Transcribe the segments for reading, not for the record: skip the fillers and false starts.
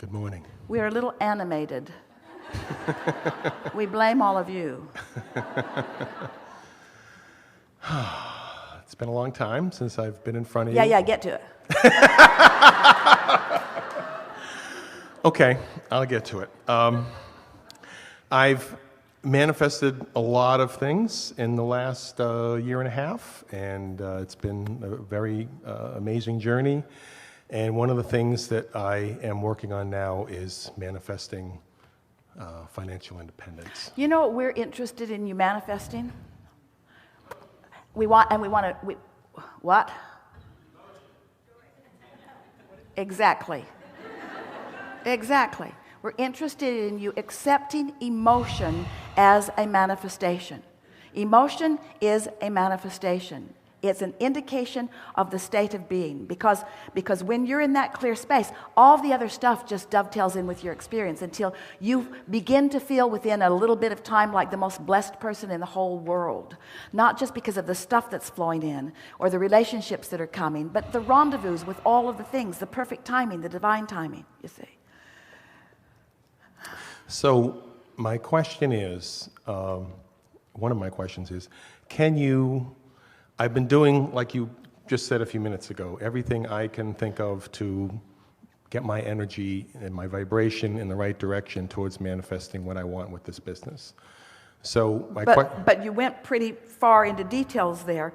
Good morning. We are a little animated. We blame all of you. It's been a long time since I've been in front of Yeah, you. get to it. Okay, I'll get to it. I've manifested a lot of things in the last year and a half, and it's been a very amazing journey. And one of the things that I am working on now is manifesting financial independence. You know what we're interested in you manifesting? What? Exactly. Exactly. We're interested in you accepting emotion as a manifestation. Emotion is a manifestation. It's an indication of the state of being, because when you're in that clear space, all the other stuff just dovetails in with your experience until you begin to feel within a little bit of time like the most blessed person in the whole world. Not just because of the stuff that's flowing in or the relationships that are coming, but the rendezvous with all of the things, the perfect timing, the divine timing, you see. So my question is, one of my questions is, I've been doing, like you just said a few minutes ago, everything I can think of to get my energy and my vibration in the right direction towards manifesting what I want with this business. So But you went pretty far into details there.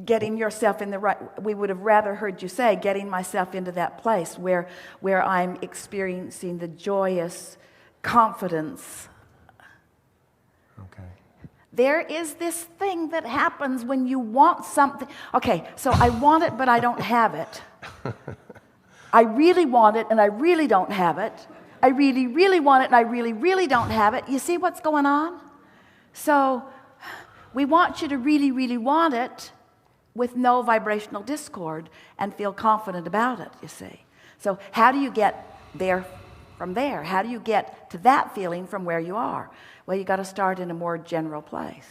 Getting yourself in the right, we would have rather heard you say, getting myself into that place where I'm experiencing the joyous confidence. Okay. There is this thing that happens when you want something. Okay, so I want it, but I don't have it. I really want it, and I really don't have it. I really, really want it, and I really, really don't have it. You see what's going on? So we want you to really, really want it with no vibrational discord and feel confident about it, you see. So how do you get there from there? How do you get to that feeling from where you are? Well, you got to start in a more general place.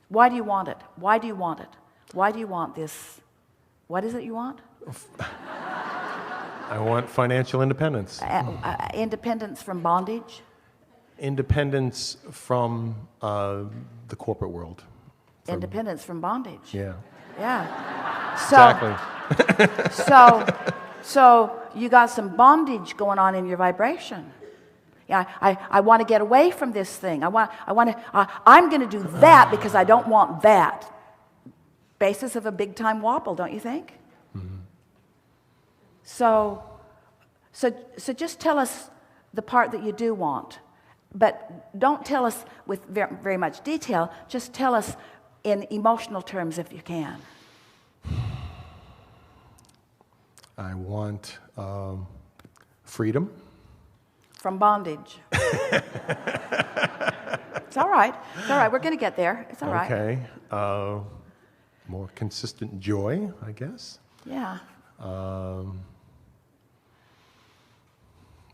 Why do you want it? Why do you want it? Why do you want this? What is it you want? I want financial independence. Independence from bondage? Independence from the corporate world. Independence from bondage. Yeah. Yeah. Exactly. So you got some bondage going on in your vibration. Yeah, I want to get away from this thing. I'm going to do that because I don't want that. Basis of a big time wobble, don't you think? Mm-hmm. So just tell us the part that you do want, but don't tell us with very, very much detail. Just tell us in emotional terms if you can. I want freedom. From bondage. It's all right. It's all right. We're going to get there. It's all right. Okay. More consistent joy, I guess. Yeah.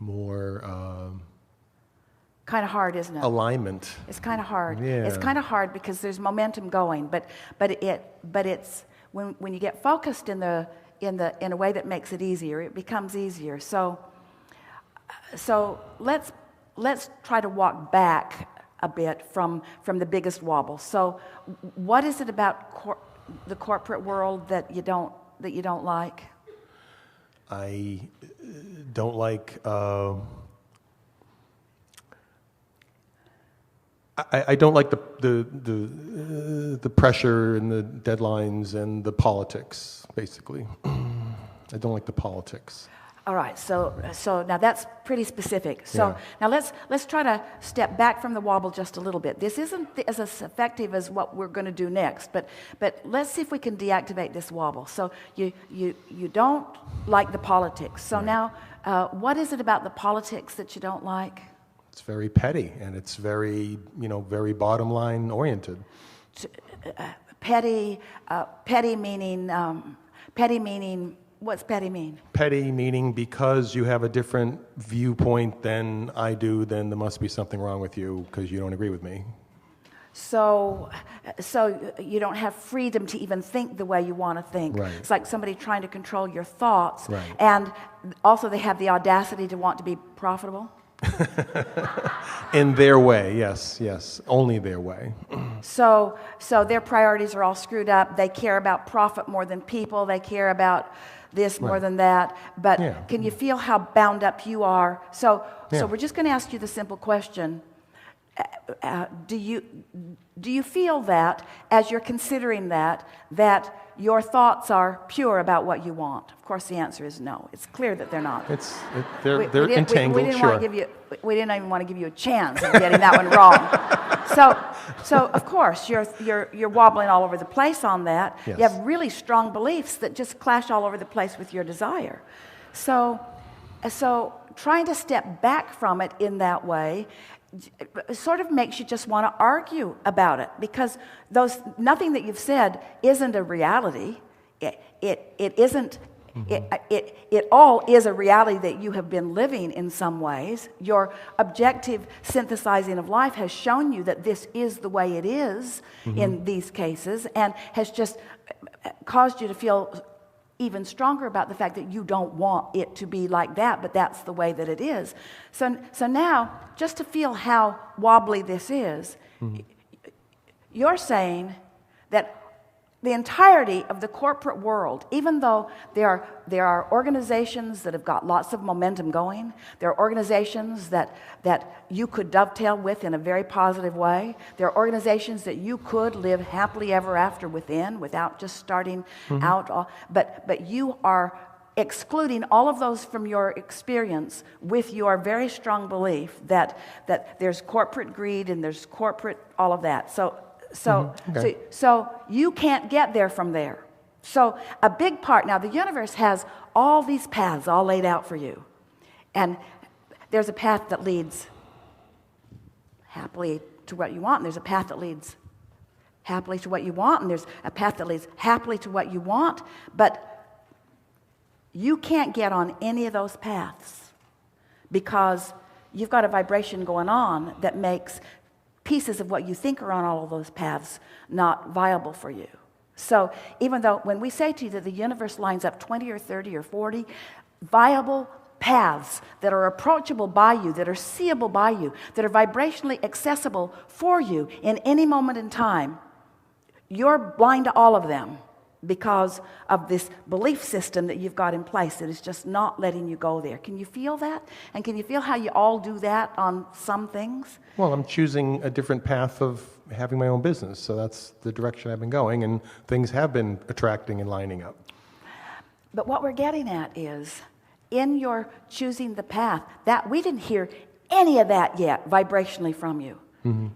More kind of hard, isn't it? alignment. It's kind of hard. Yeah. It's kind of hard because there's momentum going, but it's when you get focused in a way that makes it easier, it becomes easier. So let's try to walk back a bit from the biggest wobble. So what is it about the corporate world that you don't like? I don't like. I don't like the pressure and the deadlines and the politics. Basically, I don't like the politics. All right, so now that's pretty specific. So Yeah. now let's try to step back from the wobble just a little bit. This isn't as effective as what we're going to do next, but let's see if we can deactivate this wobble. So you don't like the politics. So now, what is it about the politics that you don't like? It's very petty, and it's very very bottom line oriented. Petty meaning. What's petty mean? Petty meaning because you have a different viewpoint than I do, then there must be something wrong with you because you don't agree with me. So you don't have freedom to even think the way you want to think. Right. It's like somebody trying to control your thoughts. Right. And also they have the audacity to want to be profitable. In their way, yes, only their way. So their priorities are all screwed up. They care about profit more than people. They care about this more than that. But can you feel how bound up you are? So we're just going to ask you the simple question. Do you feel that, as you're considering that your thoughts are pure about what you want? Of course, the answer is no. It's clear that they're not. They're entangled. We didn't sure. want to give you. We didn't even want to give you a chance of getting that one wrong. So of course you're wobbling all over the place on that. Yes. You have really strong beliefs that just clash all over the place with your desire. So trying to step back from it in that way sort of makes you just want to argue about it, because nothing that you've said isn't a reality. It isn't. It all is a reality that you have been living in some ways. Your objective synthesizing of life has shown you that this is the way it is in these cases, and has just caused you to feel even stronger about the fact that you don't want it to be like that, but that's the way that it is. So now, just to feel how wobbly this is, you're saying that the entirety of the corporate world, even though there are organizations that have got lots of momentum going, there are organizations that you could dovetail with in a very positive way, there are organizations that you could live happily ever after within without just starting out, but you are excluding all of those from your experience with your very strong belief that there's corporate greed and there's corporate all of that. So you can't get there from there. So a big part, now the universe has all these paths all laid out for you. And there's a path that leads happily to what you want, and there's a path that leads happily to what you want, and there's a path that leads happily to what you want, but you can't get on any of those paths because you've got a vibration going on that makes pieces of what you think are on all of those paths not viable for you. So even though when we say to you that the universe lines up 20 or 30 or 40 viable paths that are approachable by you, that are seeable by you, that are vibrationally accessible for you in any moment in time, you're blind to all of them because of this belief system that you've got in place that is just not letting you go there. Can you feel that? And can you feel how you all do that on some things? Well, I'm choosing a different path of having my own business, so that's the direction I've been going, and things have been attracting and lining up. But what we're getting at is, in your choosing the path, that we didn't hear any of that yet vibrationally from you.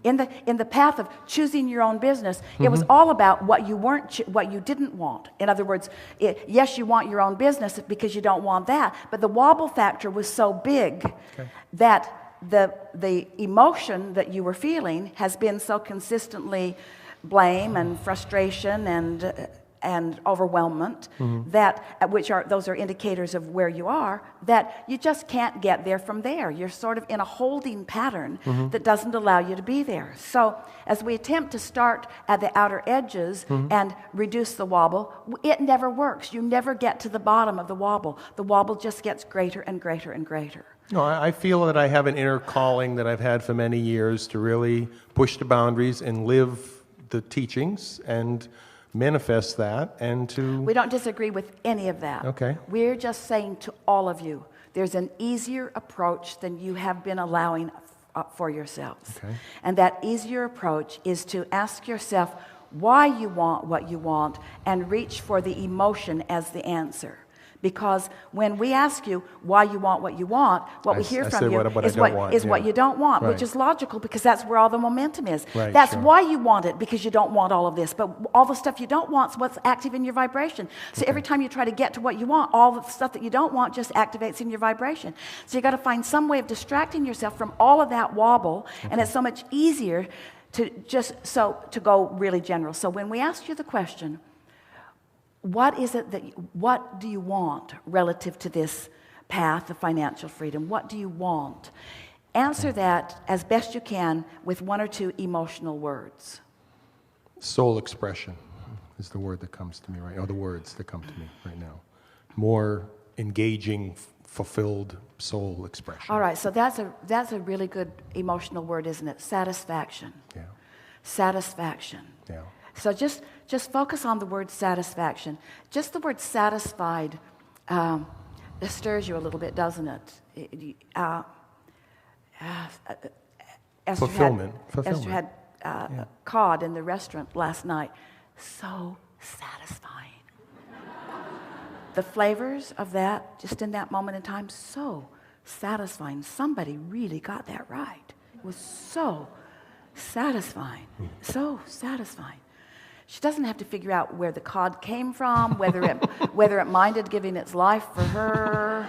In the path of choosing your own business, it was all about what you what you didn't want. In other words, yes, you want your own business because you don't want that, but the wobble factor was so big that the emotion that you were feeling has been so consistently blame and frustration and overwhelmment, those are indicators of where you are, that you just can't get there from there. You're sort of in a holding pattern that doesn't allow you to be there. So as we attempt to start at the outer edges and reduce the wobble, it never works. You never get to the bottom of the wobble. The wobble just gets greater and greater and greater. No, I feel that I have an inner calling that I've had for many years to really push the boundaries and live the teachings and manifest that, and to... We don't disagree with any of that. Okay. We're just saying to all of you, there's an easier approach than you have been allowing for yourselves. Okay. And that easier approach is to ask yourself why you want what you want and reach for the emotion as the answer. Because when we ask you why you want what you want, what we hear from you is what you don't want, which is logical because that's where all the momentum is. Right, that's sure. why you want it, because you don't want all of this. But all the stuff you don't want is what's active in your vibration. So every time you try to get to what you want, all the stuff that you don't want just activates in your vibration. So you got to find some way of distracting yourself from all of that wobble, and it's so much easier to to go really general. So when we ask you the question, what do you want relative to this path of financial freedom? What do you want? Answer that as best you can with one or two emotional words. Soul expression is the word that comes to me right now, or the words that come to me right now. More engaging, fulfilled soul expression. All right, so that's a really good emotional word, isn't it? Satisfaction. Yeah. Satisfaction. Yeah. So just focus on the word satisfaction. Just the word satisfied it stirs you a little bit, doesn't it? Fulfillment. Esther had cod in the restaurant last night. So satisfying. The flavors of that, just in that moment in time, so satisfying. Somebody really got that right. It was so satisfying. So satisfying. She doesn't have to figure out where the cod came from, whether it minded giving its life for her,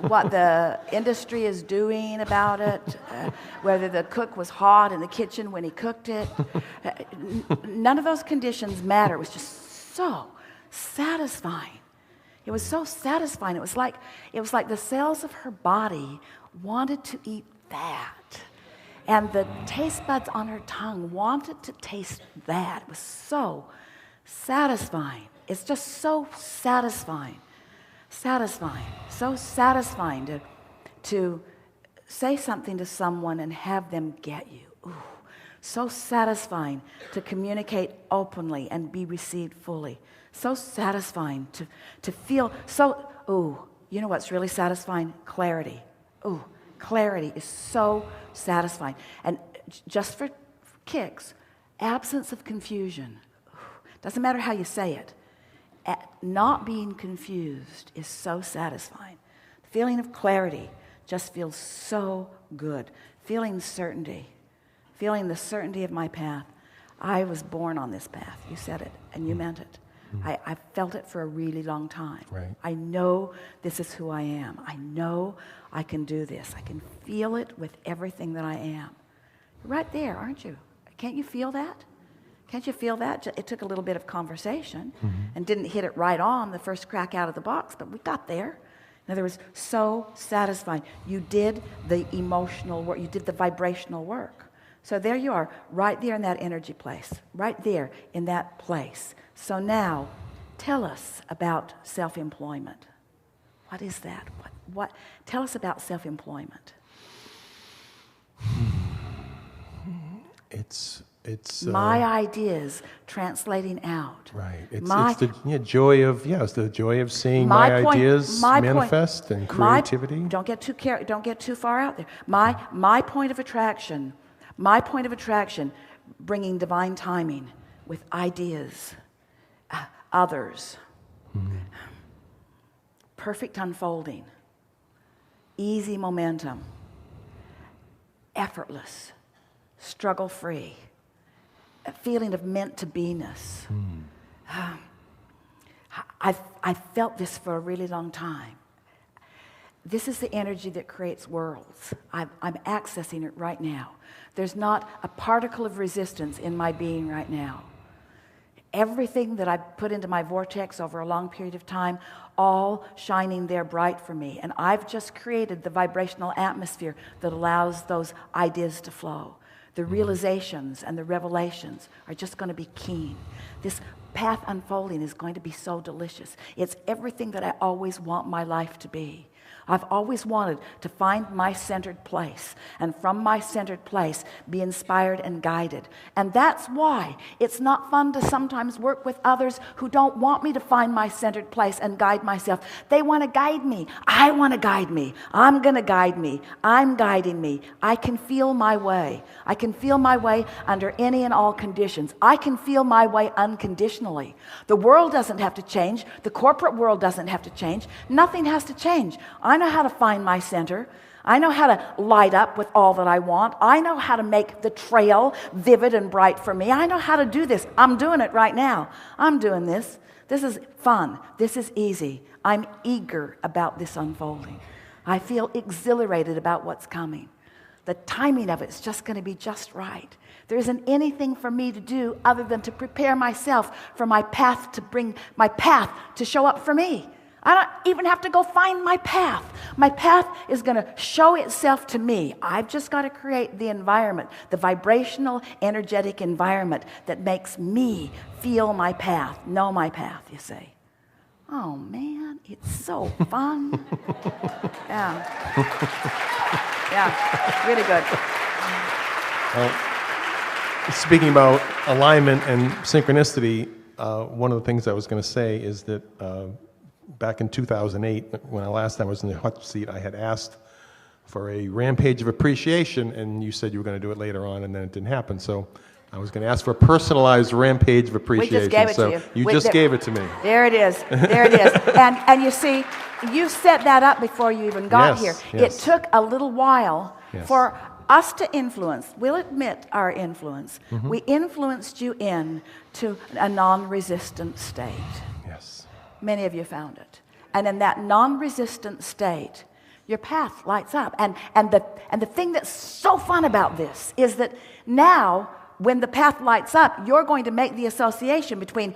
what the industry is doing about it, whether the cook was hot in the kitchen when he cooked it. None of those conditions matter. It was just so satisfying. It was so satisfying. It was like the cells of her body wanted to eat that. And the taste buds on her tongue wanted to taste that. It was so satisfying. It's just so satisfying. Satisfying. So satisfying to say something to someone and have them get you. Ooh. So satisfying to communicate openly and be received fully. So satisfying to feel so, ooh, you know what's really satisfying? Clarity. Ooh, clarity is so satisfying. And just for kicks, absence of confusion. Ooh, doesn't matter how you say it. Not being confused is so satisfying. The feeling of clarity just feels so good. Feeling certainty. Feeling the certainty of my path. I was born on this path. You said it, and you meant it. I felt it for a really long time. Right. I know this is who I am. I know I can do this. I can feel it with everything that I am. You're right there, aren't you? Can't you feel that? Can't you feel that? It took a little bit of conversation and didn't hit it right on the first crack out of the box, but we got there. In other words, so satisfying. You did the emotional work. You did the vibrational work. So there you are, right there in that energy place, right there in that place. So now, tell us about self-employment. What is that? What? Tell us about self-employment. It's my ideas translating out. Right. It's the joy of seeing my ideas manifest and creativity. Don't get too far out there. My point of attraction. My point of attraction, bringing divine timing with ideas, others, perfect unfolding, easy momentum, effortless, struggle-free, a feeling of meant to be-ness. I've felt this for a really long time. This is the energy that creates worlds. I'm accessing it right now. There's not a particle of resistance in my being right now. Everything that I put into my vortex over a long period of time, all shining there bright for me. And I've just created the vibrational atmosphere that allows those ideas to flow. The realizations and the revelations are just going to be keen. This path unfolding is going to be so delicious. It's everything that I always want my life to be. I've always wanted to find my centered place, and from my centered place be inspired and guided. And that's why it's not fun to sometimes work with others who don't want me to find my centered place and guide myself. They want to guide me. I want to guide me. I'm going to guide me. I'm guiding me. I can feel my way. I can feel my way under any and all conditions. I can feel my way unconditionally. The world doesn't have to change. The corporate world doesn't have to change. Nothing has to change. I know how to find my center. I know how to light up with all that I want. I know how to make the trail vivid and bright for me. I know how to do this. I'm doing it right now. I'm doing this. This is fun. This is easy. I'm eager about this unfolding. I feel exhilarated about what's coming. The timing of it's just going to be just right. There isn't anything for me to do other than to prepare myself for my path to show up for me. I don't even have to go find my path. My path is going to show itself to me. I've just got to create the environment, the vibrational, energetic environment that makes me feel my path, know my path, you see. Oh, man, it's so fun. Yeah. Yeah, really good. Speaking about alignment and synchronicity, one of the things I was going to say is that back in 2008, when the last time I was in the hot seat, I had asked for a rampage of appreciation, and you said you were going to do it later on, and then it didn't happen. So I was going to ask for a personalized rampage of appreciation. We just gave it so to you. You just gave it to me. There it is. There it is. And you see, you set that up before you even got here. Yes. It took a little while Yes. for us to influence. We'll admit our influence. Mm-hmm. We influenced you into a non-resistant state. Yes. Many of you found it. And in that non-resistant state, your path lights up. And the thing that's so fun about this is that now, when the path lights up, you're going to make the association between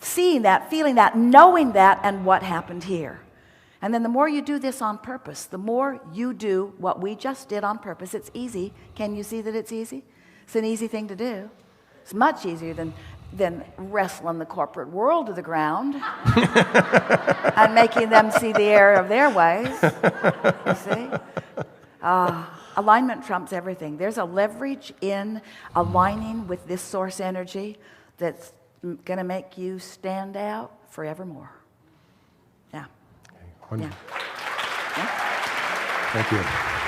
seeing that, feeling that, knowing that, and what happened here. And then the more you do this on purpose, the more you do what we just did on purpose. It's easy. Can you see that it's easy? It's an easy thing to do. It's much easier than wrestling the corporate world to the ground and making them see the error of their ways. You see? Alignment trumps everything. There's a leverage in aligning with this source energy that's going to make you stand out forevermore. Yeah. Wonderful. Yeah. Thank you.